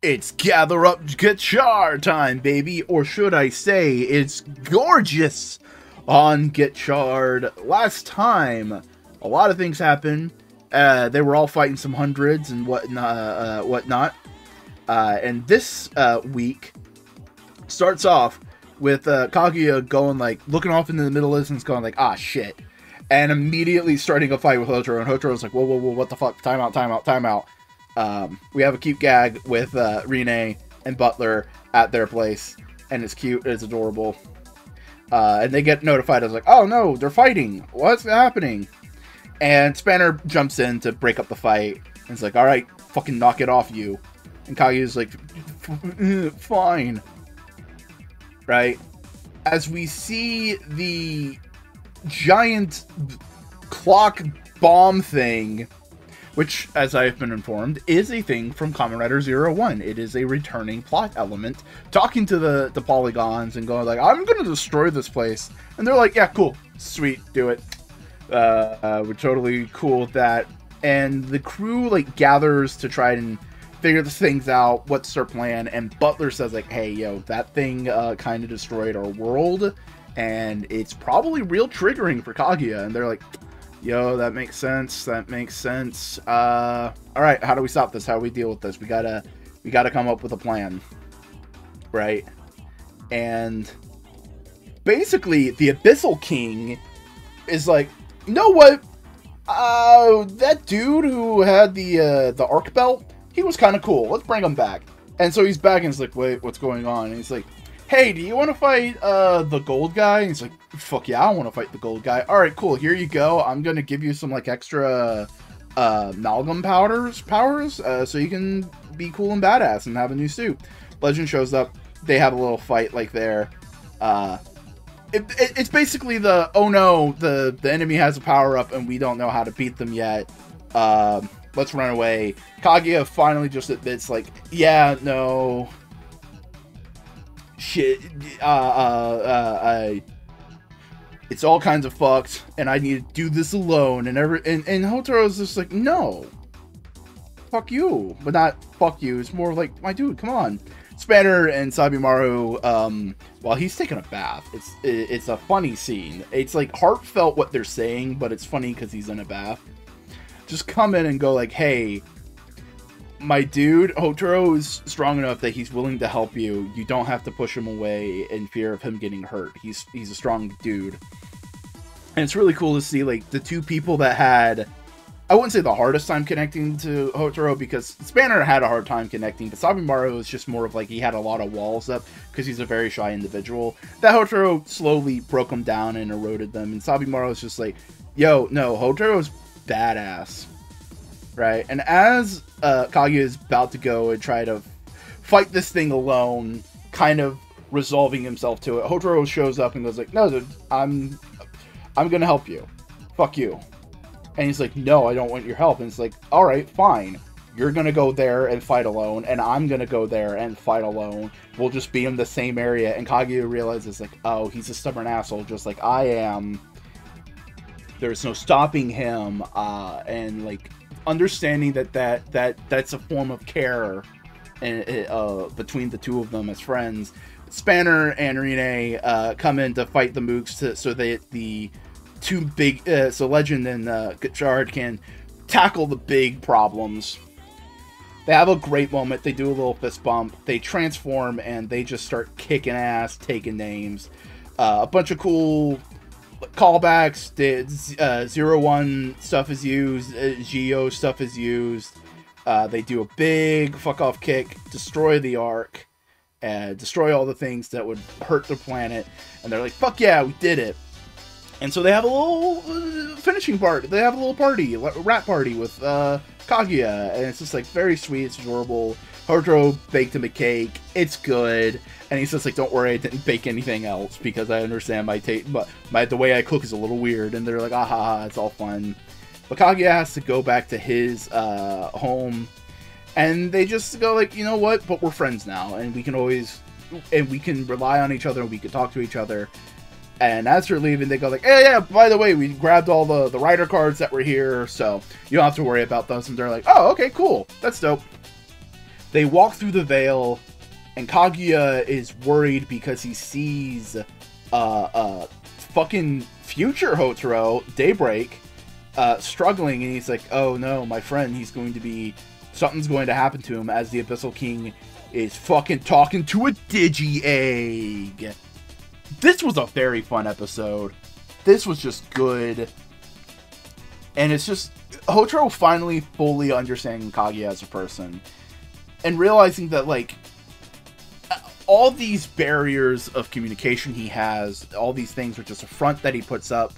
It's gather up Gotchard time, baby, or should I say, it's gorgeous on Gotchard. Last time, a lot of things happened. They were all fighting some hundreds and whatnot. And this week starts off with Kaguya going looking off into the middle distance, going ah shit, and immediately starting a fight with Hotaro. And Hotaro's like, whoa, what the fuck? Time out. We have a cute gag with Rine and Butler at their place, and it's cute, it's adorable. And they get notified. I was like, oh no, they're fighting. What's happening? And Spanner jumps in to break up the fight. And it's like, alright, fucking knock it off, you. And Kaguya's like, fine. Right? As we see the giant clock bomb thing, which, as I have been informed, is a thing from Kamen Rider 01. It is a returning plot element, talking to the polygons and going I'm gonna destroy this place. And they're like, yeah, cool, sweet, do it. We're totally cool with that. And the crew, gathers to try and figure the things out, what's their plan, and Butler says, hey, yo, that thing kind of destroyed our world, and it's probably real triggering for Kaguya. And they're like, yo, that makes sense. Alright, how do we stop this? How do we deal with this? We gotta come up with a plan. Right? And basically, the Abyssal King is like, you know what? That dude who had the arc belt, he was kind of cool. Let's bring him back. And so he's back, and he's like, wait, what's going on? And he's like, hey, do you want to fight the gold guy? And he's like, fuck yeah, I want to fight the gold guy. Alright, cool, here you go. I'm going to give you some extra amalgam powers, so you can be cool and badass and have a new suit. Legend shows up. They have a little fight there. It's basically oh no, the enemy has a power-up and we don't know how to beat them yet. Let's run away. Kaguya finally just admits, yeah, no, shit, it's all kinds of fucked, and I need to do this alone, and Hotaro's just like, no, fuck you, but not fuck you, it's more like, my dude, come on. Spanner and Sabimaru, while he's taking a bath, it's a funny scene. It's heartfelt what they're saying, but it's funny because he's in a bath. Just come in and go hey, my dude, Hotaro is strong enough that he's willing to help you. You don't have to push him away in fear of him getting hurt. He's a strong dude. And it's really cool to see the two people that had, I wouldn't say the hardest time connecting to Hotaro, because Spanner had a hard time connecting, but Sabimaru is just more of he had a lot of walls up because he's a very shy individual. That Hotaro slowly broke them down and eroded them, and Sabimaru is just yo, no, Hotaro's badass. Right? And as Kaguya is about to go and try to fight this thing alone, kind of resolving himself to it, Hotaro shows up and goes no, dude, I'm gonna help you. Fuck you. And he's like, no, I don't want your help. And it's alright, fine. You're gonna go there and fight alone, and I'm gonna go there and fight alone. We'll just be in the same area. And Kaguya realizes, oh, he's a stubborn asshole, just like I am. There's no stopping him, and understanding that's a form of care between the two of them as friends. Spanner and Rine come in to fight the mooks so that the two big, so Legend and Gotchard can tackle the big problems. They have a great moment. They do a little fist bump. They transform and they just start kicking ass, taking names. A bunch of cool callbacks. 01 stuff is used. Geo stuff is used. They do a big fuck off kick, destroy the Ark, destroy all the things that would hurt the planet, and they're like, fuck yeah, we did it. And so they have a little finishing part. They have a little party, rap party with Kaguya, and it's just very sweet, it's adorable. Hotaro baked him a cake, it's good, and he says don't worry, I didn't bake anything else because I understand my taste, but the way I cook is a little weird. And they're ah ha ha, it's all fun. But Kaguya has to go back to his home, and they just go you know what? But we're friends now, and we can rely on each other, and we can talk to each other. And as they're leaving, they go hey, yeah, by the way, we grabbed all the rider cards that were here, so you don't have to worry about those. And they're oh, okay, cool, that's dope. They walk through the veil, and Kaguya is worried because he sees fucking future Hotaro, Daybreak, struggling, and he's like, oh no, my friend, something's going to happen to him as the Abyssal King is fucking talking to a Digi-Egg. This was a very fun episode. This was just good. And it's just Hotaro finally fully understanding Kaguya as a person. And realizing that, like, all these barriers of communication he has, all these things are just a front that he puts up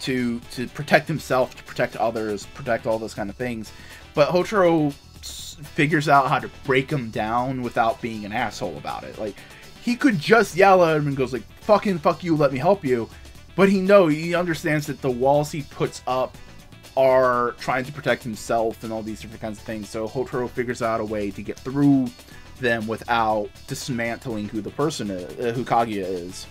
to protect himself, to protect others, protect all those kind of things. But Hotaro figures out how to break him down without being an asshole about it. Like, he could just yell at him and goes like, fucking fuck you, let me help you. But he understands that the walls he puts up are trying to protect himself and all these different kinds of things. So Hotaro figures out a way to get through them without dismantling who the person is, who Kaguya is.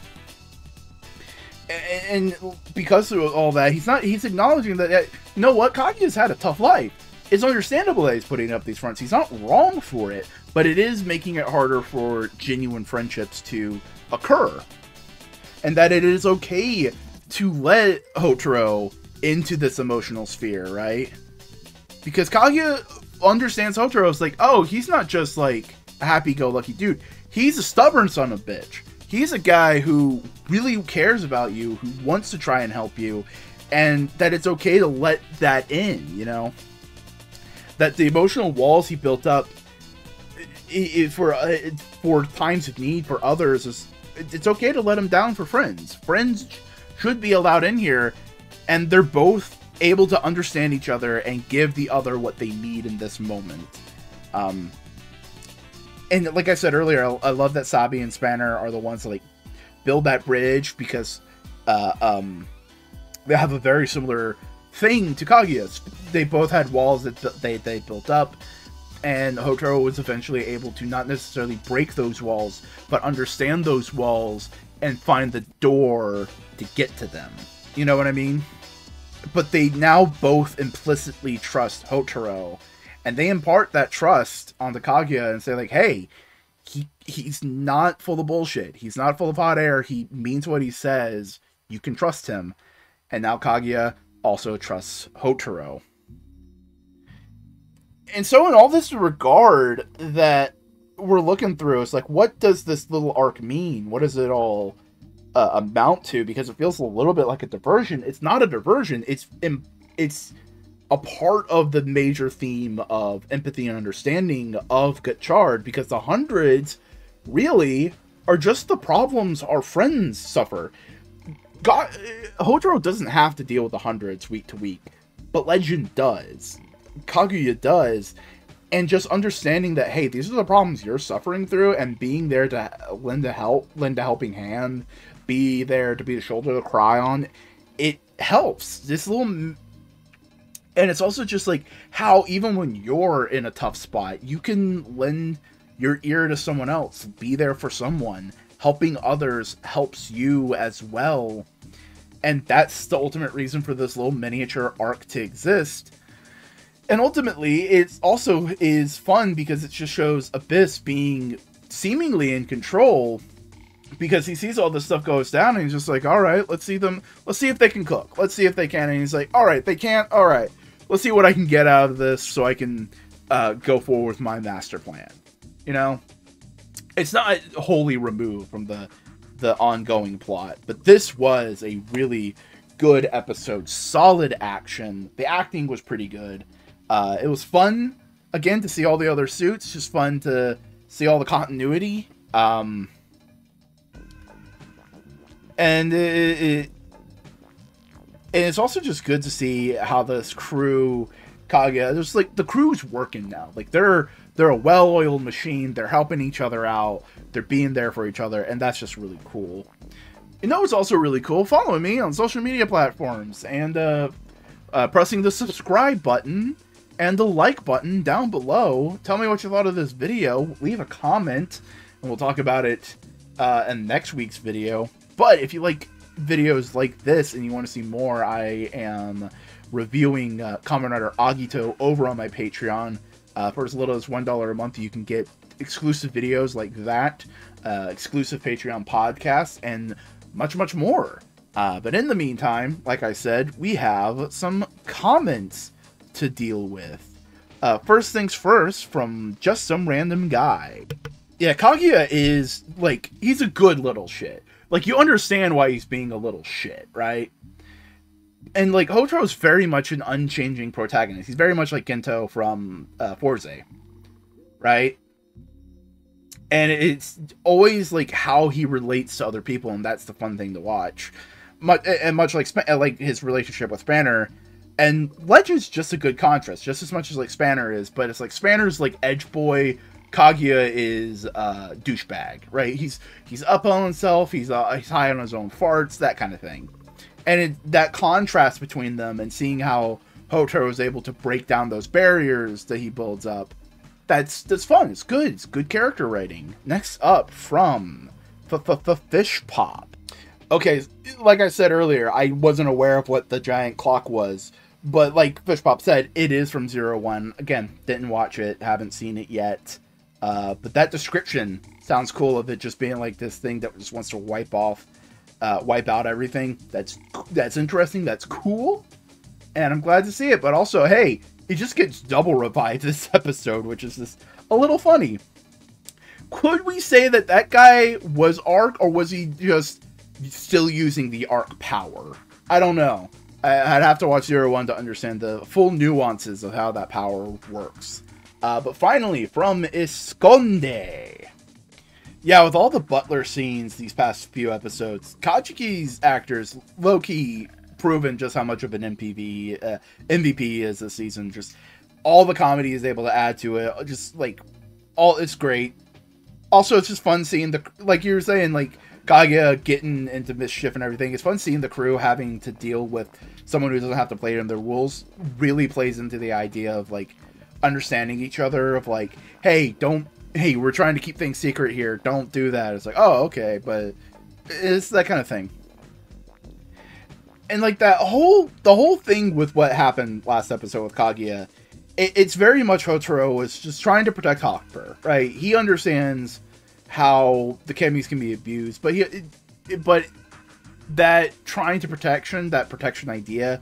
And because of all that, he's acknowledging that, you know what, Kaguya's had a tough life. It's understandable that he's putting up these fronts. He's not wrong for it, but it is making it harder for genuine friendships to occur. And that it is okay to let Hotaro into this emotional sphere, right? Because Kaguya understands Hotaro's like, oh, he's not just like a happy-go-lucky dude. He's a stubborn son of a bitch. He's a guy who really cares about you, who wants to try and help you, and that it's okay to let that in, you know? That the emotional walls he built up for times of need for others, it's okay to let them down for friends. Friends should be allowed in here, and they're both able to understand each other and give the other what they need in this moment. And like I said earlier, I love that Sabi and Spanner are the ones that like build that bridge, because they have a very similar thing to Kaguya's. They both had walls that they built up, and Hotaro was eventually able to not necessarily break those walls, but understand those walls and find the door to get to them. You know what I mean? But they now both implicitly trust Hotaro, and they impart that trust onto Kaguya and say like, hey, he's not full of bullshit. He's not full of hot air. He means what he says. You can trust him. And now Kaguya also trusts Hotaro. And so in all this regard that we're looking through, it's like, what does this little arc mean? What does it all amount to? Because it feels a little bit like a diversion. It's not a diversion. It's a part of the major theme of empathy and understanding of Gotchard, because the hundreds really are just the problems our friends suffer. Hotaro doesn't have to deal with the hundreds week to week, but Legend does. Kaguya does. And just understanding that, hey, these are the problems you're suffering through, and being there to lend a helping hand, be there to be the shoulder to cry on, it helps. This little... And it's also just like how even when you're in a tough spot, you can lend your ear to someone else, be there for someone. Helping others helps you as well. And that's the ultimate reason for this little miniature arc to exist. And ultimately, it also is fun because it just shows Abyss being seemingly in control, because he sees all this stuff goes down and he's just like, all right, let's see if they can cook. Let's see if they can. And he's like, all right, they can't. All right, let's see what I can get out of this so I can go forward with my master plan. You know, it's not wholly removed from the ongoing plot, but this was a really good episode. Solid action. The acting was pretty good. It was fun, again, to see all the other suits. Just fun to see all the continuity. And it's also just good to see how this crew, Kaguya, there's like the crew's working now. Like they're a well-oiled machine. They're helping each other out. They're being there for each other, and that's just really cool. You know, it's also really cool following me on social media platforms and pressing the subscribe button and the like button down below. Tell me what you thought of this video. Leave a comment, and we'll talk about it in next week's video. But if you like videos like this and you want to see more, I am reviewing Kamen Rider Agito over on my Patreon. For as little as $1 a month, you can get exclusive videos like that, exclusive Patreon podcasts, and much, much more. But in the meantime, like I said, we have some comments to deal with. First things first, from just some random guy. Yeah, Kaguya is, like, he's a good little shit. Like, you understand why he's being a little shit, right? And, like, Hotaro's very much an unchanging protagonist. He's very much like Gento from Forze, right? And it's always, like, how he relates to other people, and that's the fun thing to watch. Much like his relationship with Spanner. And Legend's just a good contrast, just as much as, like, Spanner is. But it's like Spanner's, like, edge boy. Kaguya is douchebag, right? He's up on himself. He's high on his own farts, that kind of thing. And that contrast between them, and seeing how Hotaro is able to break down those barriers that he builds up, that's fun. It's good. It's good character writing. Next up, from Fish Pop. Okay, like I said earlier, I wasn't aware of what the giant clock was, but like Fish Pop said, it is from 01. Again, didn't watch it, haven't seen it yet. But that description sounds cool, of it just being like this thing that just wants to wipe out everything. That's interesting. That's cool. And I'm glad to see it. But also, hey, it just gets double revived this episode, which is just a little funny. Could we say that guy was Arc, or was he just still using the Arc power? I don't know. I'd have to watch 01 to understand the full nuances of how that power works. But finally, from Esconde. Yeah, with all the Butler scenes these past few episodes, Kachiki's actors low-key proven just how much of an MVP is this season. Just all the comedy is able to add to it. Just like it's great. Also, it's just fun seeing like you were saying, like Kaguya getting into mischief and everything. It's fun seeing the crew having to deal with someone who doesn't have to play in their rules. Really plays into the idea of like understanding each other, of like, hey, we're trying to keep things secret here, don't do that. It's like, oh, okay, but it's that kind of thing. And like the whole thing with what happened last episode with Kaguya, it's very much Hotaro is just trying to protect Hopper, right? He understands how the Kemis can be abused, but that trying to that protection idea,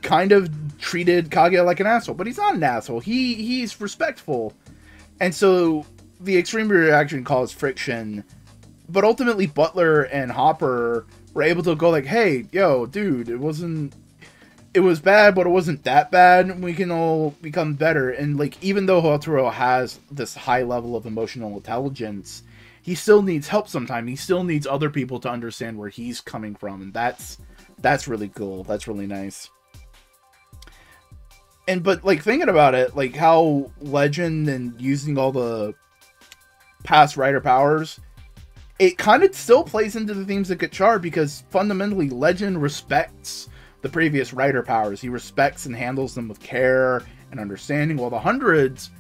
kind of treated Kaguya like an asshole, but he's not an asshole. He's respectful, and so the extreme reaction caused friction. But ultimately, Butler and Hopper were able to go like, "Hey, yo, dude, it was bad, but it wasn't that bad. We can all become better." And like, even though Hotaro has this high level of emotional intelligence, he still needs help sometimes. He still needs other people to understand where he's coming from, and that's really cool. That's really nice. But like thinking about it, like how Legend and using all the past writer powers, it kind of still plays into the themes of Gotchard, because fundamentally Legend respects the previous writer powers. He respects and handles them with care and understanding, while the Hundreds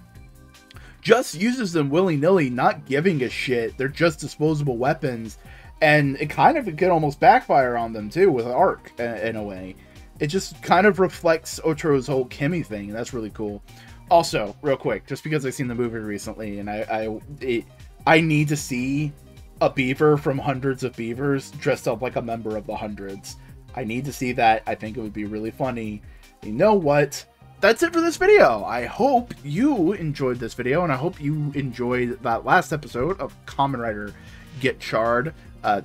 just uses them willy-nilly, not giving a shit. They're just disposable weapons, and it could almost backfire on them too with Arc in a way. It just kind of reflects Otro's whole Kimmy thing, and that's really cool. Also, real quick, just because I've seen the movie recently, and I need to see a beaver from Hundreds of Beavers dressed up like a member of the Hundreds. I need to see that. I think it would be really funny. You know what? That's it for this video. I hope you enjoyed this video, and I hope you enjoyed that last episode of Kamen Rider Gotchard.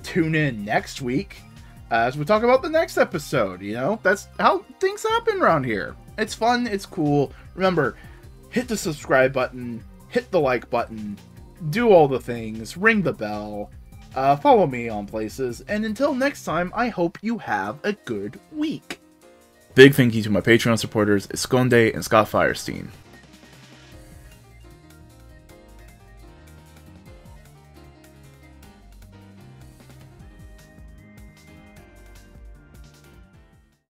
Tune in next week as we talk about the next episode. You know, that's how things happen around here. It's fun, it's cool. Remember, hit the subscribe button, hit the like button, do all the things, ring the bell, follow me on places, and until next time, I hope you have a good week. Big thank you to my Patreon supporters, Esconde and Scott Firestein.